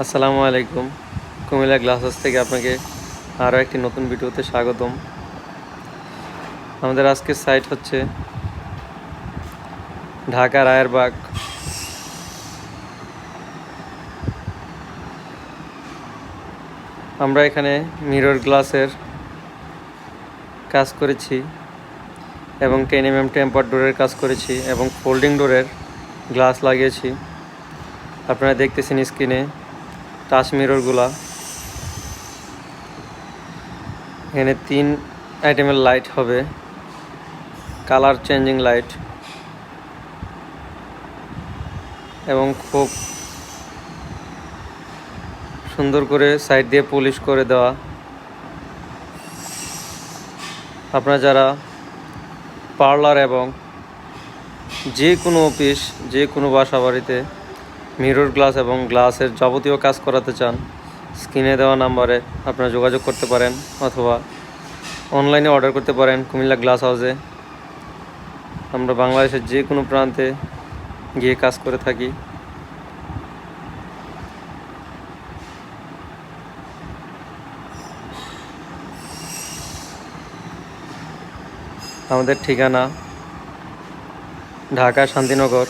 আসসালামু আলাইকুম। Comilla glass house থেকে আপনাকে আরও একটি নতুন ভিডিওতে স্বাগতম। আমাদের আজকের সাইট হচ্ছে ঢাকা রায়েরবাগ। আমরা এখানে মিরর গ্লাসের কাজ করেছি এবং 10 mm টেম্পার ডোরের কাজ করেছি এবং ফোল্ডিং ডোরের গ্লাস লাগিয়েছি। আপনারা দেখতেছেন স্ক্রিনে টাচ মিররগুলা। এখানে 3 আইটেমের লাইট হবে, কালার চেঞ্জিং লাইট, এবং খুব সুন্দর করে সাইড দিয়ে পলিশ করে দেওয়া। আপনারা যারা পার্লার এবং যে কোনো অফিস, যে কোনো বাসা বাড়িতে মিরর গ্লাস এবং গ্লাসের যাবতীয় কাজ করাতে চান, স্ক্রিনে দেওয়া নাম্বারে আপনারা যোগাযোগ করতে পারেন অথবা অনলাইনে অর্ডার করতে পারেন কুমিল্লা গ্লাস হাউসে। আমরা বাংলাদেশের যে কোনো প্রান্তে গিয়ে কাজ করে থাকি। আমাদের ঠিকানা Dhaka Shantinagar,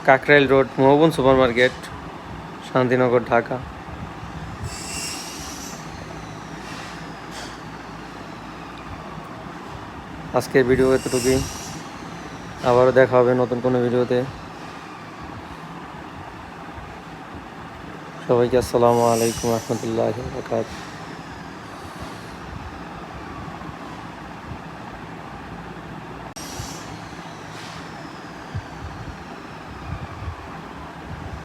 Kakrail road, Mohaban super market, Shantinagar, Dhaka. আজকের ভিডিও এতটুকুই। আবারও দেখা হবে নতুন কোনো ভিডিওতে। সবাইকে আসসালামু আলাইকুম রহমতুল্লাহি ওয়া বারাকাতুহু।